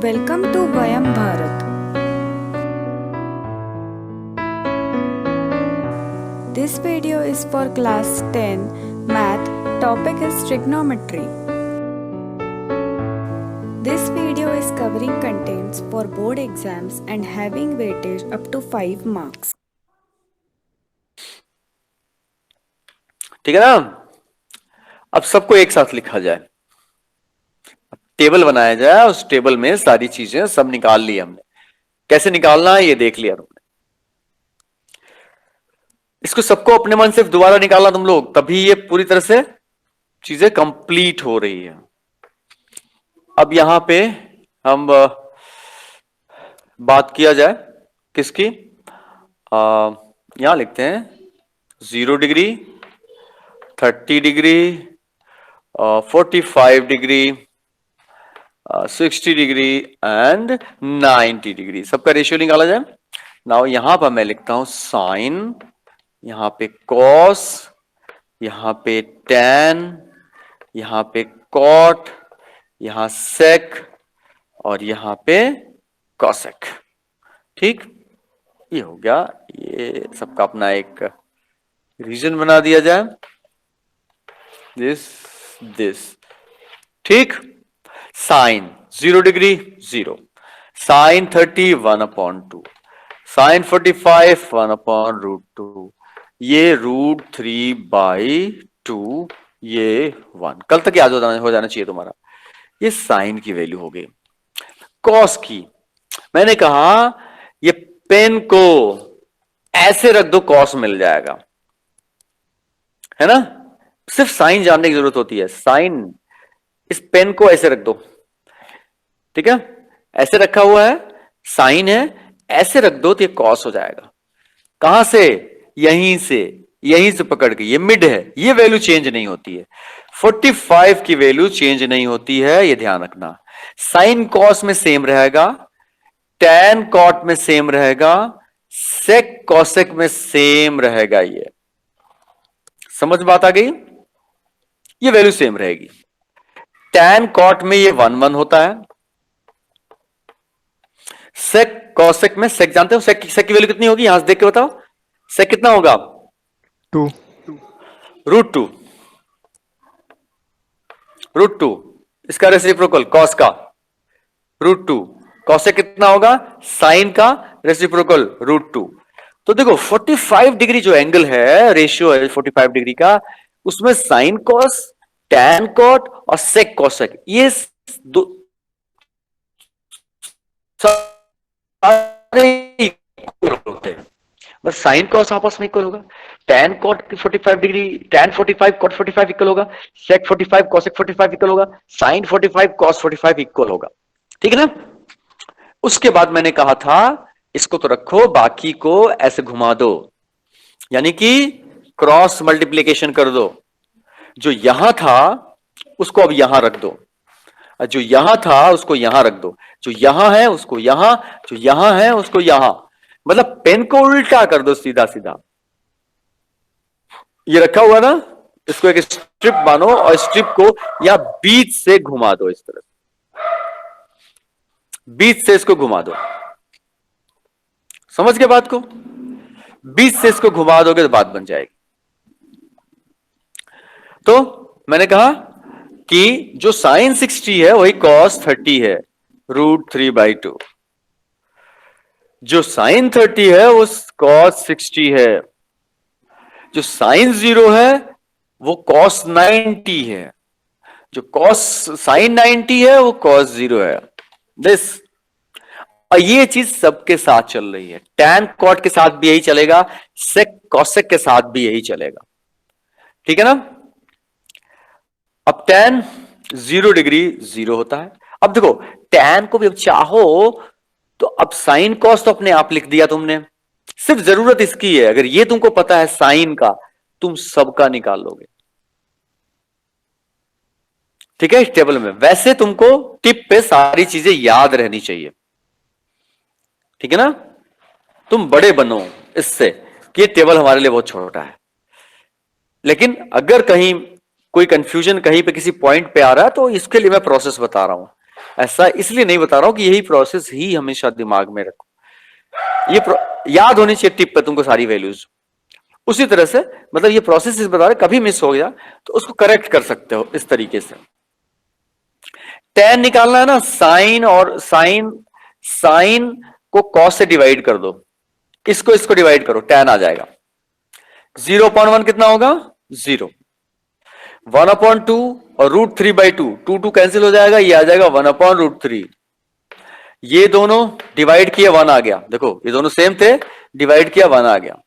Welcome to Vayam Bharat. This video is for class 10 math. Topic is trigonometry. This video is covering contents for board exams and having weightage up to 5 marks. ठीक है ना। अब सबको एक साथ लिखा जाए, टेबल बनाया जाए, उस टेबल में सारी चीजें सब निकाल ली हमने। कैसे निकालना है ये देख लिया तुमने। इसको सबको अपने मन से दोबारा निकालना तुम लोग, तभी ये पूरी तरह से चीजें कंप्लीट हो रही है। अब यहां पे हम बात किया जाए किसकी, यहां लिखते हैं 0 degree, 30 degree, 45 degree, 60 degree and 90 degree, सबका रेशियो निकाला जाए। नाउ यहां पर मैं लिखता हूं साइन, यहां पे कॉस, यहां पे टैन, यहां पे कॉट, यहां सेक और यहां पे कॉसेक। ठीक, ये हो गया। ये सबका अपना एक रीजन बना दिया जाए, दिस। ठीक, साइन 0 डिग्री 0, साइन 30 1/2, साइन 45 1/√2, ये √3/2, ये 1। कल तक याद हो जाना चाहिए तुम्हारा। ये साइन की वैल्यू हो गई। कॉस की मैंने कहा ये पेन को ऐसे रख दो, कॉस मिल जाएगा, है ना। सिर्फ साइन जानने की जरूरत होती है। साइन, इस पेन को ऐसे रख दो, ठीक है, ऐसे रखा हुआ है, साइन है, ऐसे रख दो तो ये कॉस हो जाएगा। कहां से? यहीं से पकड़ के, ये मिड है, ये वैल्यू चेंज नहीं होती है। 45 की वैल्यू चेंज नहीं होती है, ये ध्यान रखना। साइन कॉस में सेम रहेगा, टैन कॉट में सेम रहेगा, सेक कॉसेक में सेम रहेगा। ये समझ बात आ गई? ये वैल्यू सेम रहेगी। टैन कॉट में ये 1/1 होता है, सेक कॉसेक में, सेक जानते हो सेक की वैल्यू कितनी होगी? यहां से देख के बताओ, सेक कितना होगा? 2 √2, इसका रेसिप्रोकल कॉस का √2, कॉसेक कितना होगा? साइन का रेसिप्रोकल √2। तो देखो 45 डिग्री जो एंगल है, रेशियो है 45 डिग्री का, उसमें साइन कॉस, टैन कॉट और सेक कॉसेक, ये दो सारे इक्वल होते हैं, बस साइन कॉस आपस में इक्वल होगा। Tan cot 45 degree, tan 45 cot 45 equal होगा, सेक 45 कॉसेक 45 इक्वल होगा, साइन 45 कॉस 45 इक्वल होगा। ठीक है ना। उसके बाद मैंने कहा था इसको तो रखो, बाकी को ऐसे घुमा दो, यानी कि क्रॉस मल्टीप्लीकेशन कर दो। जो यहां था उसको अब यहां रख दो, जो यहां था उसको यहां रख दो, जो यहां है उसको यहां, जो यहां है उसको यहां, मतलब पेन को उल्टा कर दो, सीधा सीधा। ये रखा हुआ ना, इसको एक स्ट्रिप मानो और स्ट्रिप को या बीच से घुमा दो, इस तरह बीच से इसको घुमा दो। समझ गए बात को? बीच से इसको घुमा दोगे तो बात बन जाएगी। तो मैंने कहा कि जो साइन 60 है वही कॉस 30 है, √3/2। जो साइन 30 है वो कॉस 60 है, जो साइन 0 है वो कॉस 90 है, जो कॉस साइन 90 है वो कॉस 0 है। दिस, और ये चीज सबके साथ चल रही है। टैन कॉट के साथ भी यही चलेगा, सेक कॉसेक के साथ भी यही चलेगा। ठीक है ना। अब टैन 0 डिग्री 0 होता है। अब देखो टैन को भी अब चाहो तो अब साइन कॉस तो अपने आप लिख दिया तुमने, सिर्फ जरूरत इसकी है, अगर ये तुमको पता है साइन का, तुम सबका निकाल लोगे। ठीक है, इस टेबल में। वैसे तुमको टिप पे सारी चीजें याद रहनी चाहिए, ठीक है ना। तुम बड़े बनो इससे कि ये टेबल हमारे लिए बहुत छोटा है, लेकिन अगर कहीं कोई कंफ्यूजन कहीं पे किसी पॉइंट पे आ रहा है तो इसके लिए मैं प्रोसेस बता रहा हूं। ऐसा इसलिए नहीं बता रहा हूं कि यही प्रोसेस ही हमेशा दिमाग में रखो, याद होनी चाहिए टिप पे तुमको सारी वैल्यूज। उसी तरह से मतलब ये प्रोसेस इस बता रहे, कभी मिस हो गया तो उसको करेक्ट कर सकते हो इस तरीके से। tan निकालना है ना, साइन और साइन, साइन को cos से डिवाइड कर दो, इसको डिवाइड करो, tan आ जाएगा। 0.1 कितना होगा? 0। 1/2 और √3/2, 2 कैंसिल हो जाएगा, ये आ जाएगा 1/√3। ये दोनों डिवाइड किया 1 आ गया, देखो ये दोनों सेम थे, डिवाइड किया 1 आ गया।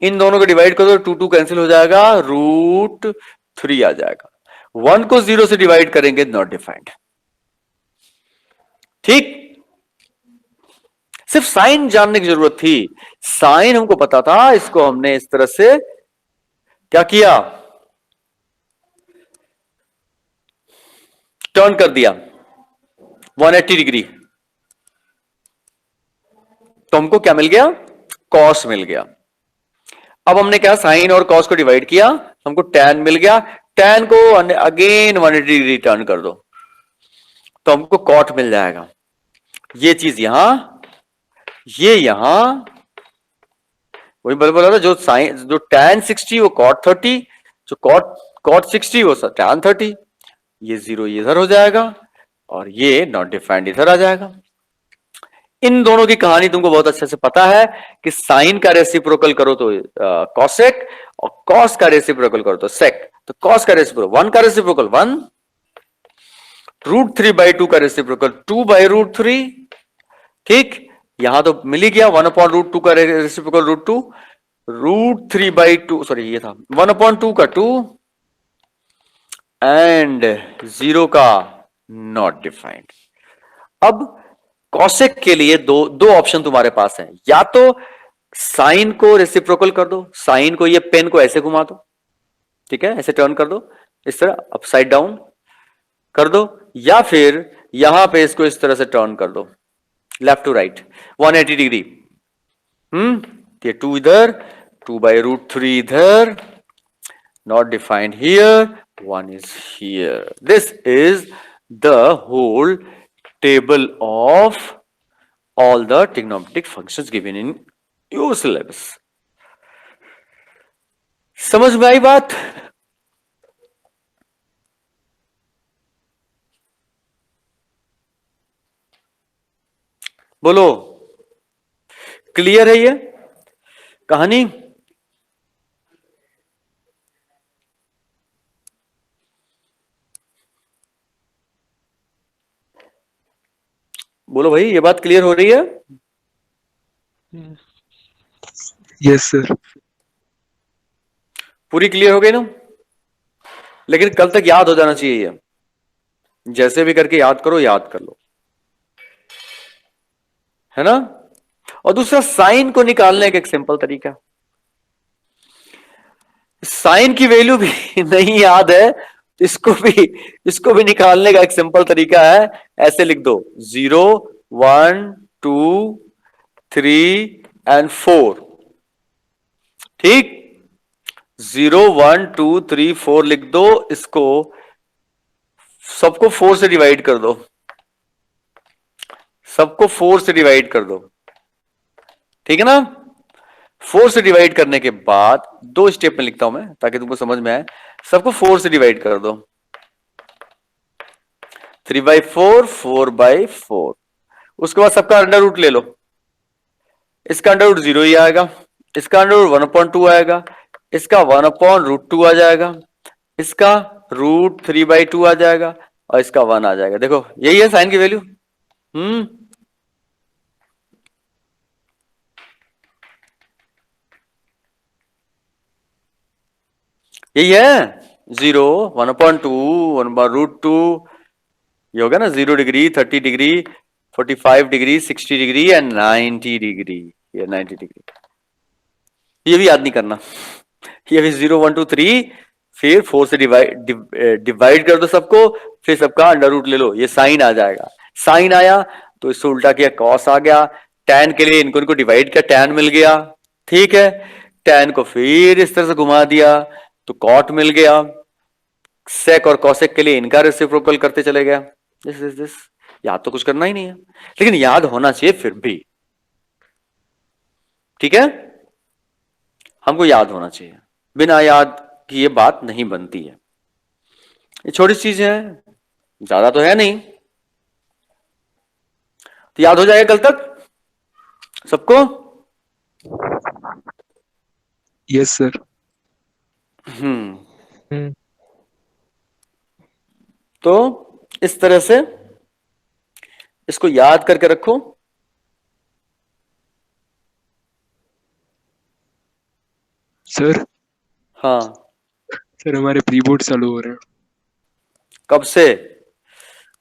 इन दोनों को डिवाइड कर दो, 2 कैंसिल हो जाएगा, √3 आ जाएगा। 1 को 0 से डिवाइड करेंगे, नॉट डिफाइंड। ठीक, सिर्फ साइन जानने की जरूरत थी, साइन हमको पता था, इसको हमने इस तरह से क्या किया, टर्न कर दिया 180 डिग्री, तो हमको क्या मिल गया? कॉस मिल गया। अब हमने क्या, साइन और कॉस को डिवाइड किया, हमको टैन मिल गया। टैन को अगेन 180 डिग्री टर्न कर दो तो हमको कॉट मिल जाएगा। ये चीज यहां, ये यहां, वही बोला था, जो साइन, जो टैन 60 वो कॉट 30, जो कॉट 60 वो टैन 30। ये 0 इधर हो जाएगा और ये नॉट डिफाइंड इधर आ जाएगा। इन दोनों की कहानी तुमको बहुत अच्छे से पता है कि साइन का रेसिप्रोकल करो तो कॉसेक, और कॉस का रेसिप्रोकल करो तो सेक। तो कॉस का रेसिप्रोकल 1 का रेसिप्रोकल 1, √3/2 का रेसिप्रोकल 2/√3। ठीक, यहां तो मिल ही गया, 1/√2 का रेसिप्रोकल √2, √3/2, सॉरी ये था 1/2 का 2 एंड 0 का नॉट डिफाइंड। अब कॉसेक के लिए दो ऑप्शन तुम्हारे पास हैं, या तो साइन को रेसिप्रोकल कर दो, साइन को, ये पेन को ऐसे घुमा दो, ठीक है, ऐसे टर्न कर दो, इस तरह अपसाइड डाउन कर दो, या फिर यहां पे इसको इस तरह से टर्न कर दो, लेफ्ट टू राइट 180 डिग्री। ये 2 इधर, 2/√3 इधर, not defined here, 1 is here. This is the whole table of all the trigonometric functions given in your syllabus. समझ में आई बात? बोलो, क्लियर है ये कहानी? बोलो भाई, ये बात क्लियर हो रही है? Yes sir. पूरी क्लियर हो गई ना? लेकिन कल तक याद हो जाना चाहिए ये, जैसे भी करके याद करो, याद कर लो, है ना? और दूसरा, साइन को निकालने का एक सिंपल तरीका, साइन की वैल्यू भी नहीं याद है, इसको भी निकालने का एक सिंपल तरीका है, ऐसे लिख दो 0 1 2 3 एंड 4। ठीक, 0 1 2 3 4 लिख दो, इसको सबको 4 से डिवाइड कर दो, सबको 4 से डिवाइड कर दो, ठीक है ना? 4 से डिवाइड करने के बाद 2 स्टेप में लिखता हूं मैं ताकि तुमको समझ में आए। सबको 4 से डिवाइड कर दो, 3/4, 4/4। उसके बाद सबका अंडर रूट ले लो, इसका अंडर रूट 0 ही आएगा, इसका अंडर रूट 1/2 आएगा, इसका 1/√2 आ जाएगा, इसका √3/2 आ जाएगा, और इसका 1 आ जाएगा। देखो यही है साइन की वैल्यू। यही है 0 1/2 1/√2, ये होगा ना 0 degree 30 degree 45 degree 60 degree and 90 degree, ये 90 डिग्री। ये भी याद नहीं करना, ये भी 0 1 2 3, फिर 4 से डिवाइड कर दो सबको, फिर सबका अंडर रूट ले लो, ये साइन आ जाएगा। साइन आया तो इससे उल्टा किया, कॉस आ गया। टैन के लिए इनको डिवाइड किया, टैन मिल गया, ठीक है। टैन को फिर इस तरह से घुमा दिया तो कॉट मिल गया। सेक और कॉसेक के लिए इनका रेसिप्रोकल करते चले गया, दिस याद तो कुछ करना ही नहीं है, लेकिन याद होना चाहिए फिर भी, ठीक है। हमको याद होना चाहिए, बिना याद की ये बात नहीं बनती है। ये छोटी चीज है, ज्यादा तो है नहीं, तो याद हो जाएगा कल तक सबको। Yes sir. हम्म तो इस तरह से इसको याद करके रखो। सर हाँ, सर हमारे प्री बोर्ड चालू हो रहे हैं। कब से?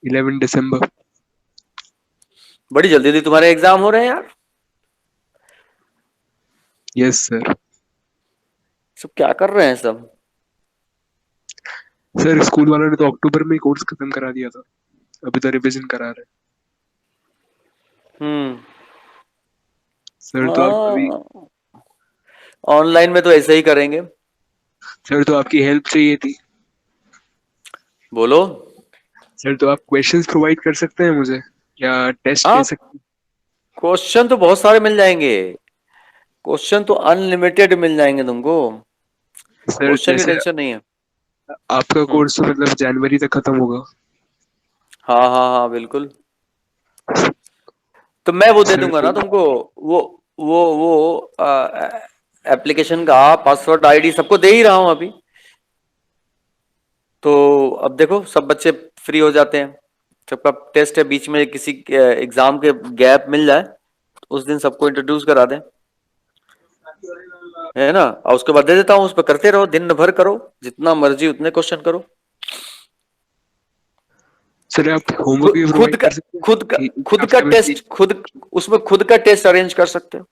11 दिसंबर। बड़ी जल्दी जल्दी तुम्हारे एग्जाम हो रहे हैं यार। Yes sir. सब क्या कर रहे हैं सब? सर स्कूल वालों ने तो अक्टूबर में कोर्स खत्म करा दिया था, अभी तो रिवीजन करा रहे हैं। हम्म सर तो आप अभी हाँ, ऑनलाइन में तो ऐसे ही करेंगे। सर तो आपकी हेल्प चाहिए थी। बोलो। सर तो आप क्वेश्चंस प्रोवाइड कर सकते हैं मुझे, या टेस्ट कह हाँ, सकते हैं। क्वेश्चन तो बहुत सारे मिल जाएंगे, क्वेश्चन तो अनलिमिटेड मिल जाएंगे तुमको, सर क्वेश्चन की जैसे टेंशन नहीं है। आपका हम्म कोर्स तो मतलब जनवरी तक खत्म होगा। हाँ हाँ हाँ बिल्कुल। तो मैं वो दे सर दूंगा तो ना तुमको, वो एप्लीकेशन का पासवर्ड आईडी सबको दे ही रहा हूं अभी। तो अब देखो सब बच्चे फ्री हो जाते हैं, सबका टेस्ट है, बीच में किसी एग्जाम के गैप मिल जाए उस दिन सबको इंट्रोड्यूस करा दें, है ना। और उसके बाद दे देता हूँ, उस पर करते रहो, दिन भर करो, जितना मर्जी उतने क्वेश्चन करो। सर आप होमवर्क खुद भी खुद प्रोवाइड का कर सकते हैं खुद का कि इस खुद का हफ्ते में टेस्ट, खुद उसमें खुद का टेस्ट अरेंज कर सकते हो।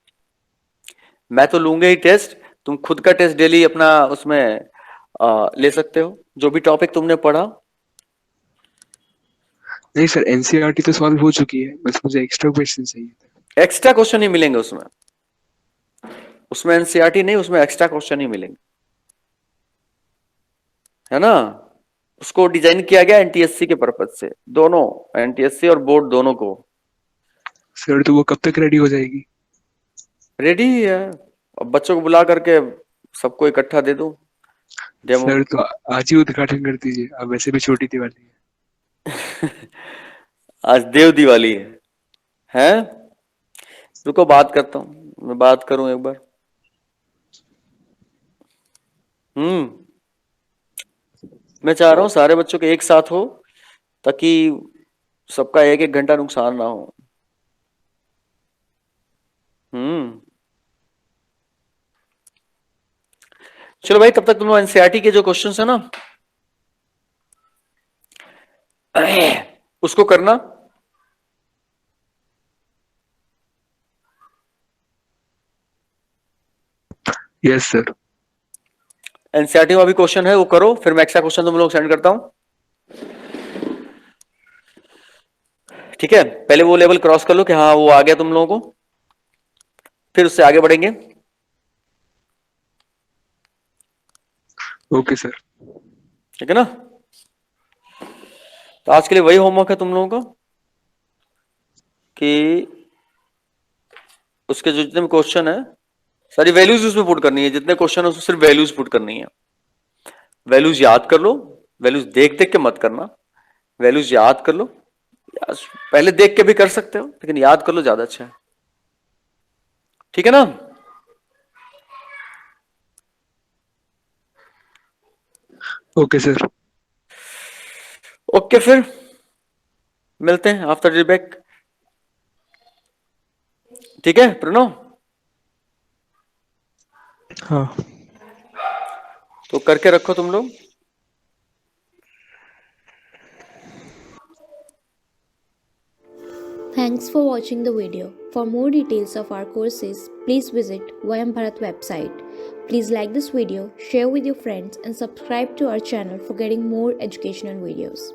मैं तो लूंगा ही टेस्ट, तुम खुद का टेस्ट डेली अपना उसमें ले सकते हो, जो भी टॉपिक तुमने पढ़ा। नहीं सर, एनसीईआरटी तो सॉल्व हो चुकी है, बस मुझे एक्स्ट्रा क्वेश्चन चाहिए थे। एक्स्ट्रा क्वेश्चन ही मिलेंगे उसमें, उसमें एनसीईआरटी नहीं, उसमें एक्स्ट्रा क्वेश्चन ही मिलेंगे, है ना। उसको डिजाइन किया गया एनटीएससी के पर्पज से, दोनों एनटीएससी और बोर्ड दोनों को। सर तो वो कब तक रेडी हो जाएगी? रेडी ही है, अब बच्चों को बुला करके सबको इकट्ठा दे दूं डेमो। सर तो आज ही उद्घाटन कर दीजिए, अब वैसे भी छोटी दिवाली है। आज देव दिवाली है। रुको बात करता हूँ, मैं बात करूं एक बार। हम्म मैं चाह रहा हूँ सारे बच्चों के एक साथ हो, ताकि सबका एक एक घंटा नुकसान ना हो। हम्म चलो भाई, तब तक तुम लोग एनसीईआरटी के जो क्वेश्चंस है ना उसको करना। Yes sir. एनसीईआरटी में अभी क्वेश्चन है वो करो, फिर मैं एक्स्ट्रा क्वेश्चन तुम लोग सेंड करता हूं, ठीक है। पहले वो लेवल क्रॉस कर लो कि हाँ वो आ गया तुम लोगों को, फिर उससे आगे बढ़ेंगे। Okay sir. ठीक है ना। तो आज के लिए वही होमवर्क है तुम लोगों का, कि उसके जो जितने भी क्वेश्चन है सारी वैल्यूज उसमें पुट करनी है, जितने क्वेश्चन है उसमें सिर्फ वैल्यूज पुट करनी है। वैल्यूज याद कर लो, वैल्यूज देख देख के मत करना, वैल्यूज याद कर लो। पहले देख के भी कर सकते हो, लेकिन याद कर लो, ज्यादा अच्छा है, ठीक है ना। Okay sir. ओके, फिर मिलते हैं आफ्टर डिबेट, ठीक है प्रणव। हाँ। तो करके रखो तुम लोग। Thanks for watching the video. For more details of our courses, please visit Vayam Bharat website. Please like this video, share with your friends and subscribe to our channel for getting more educational videos.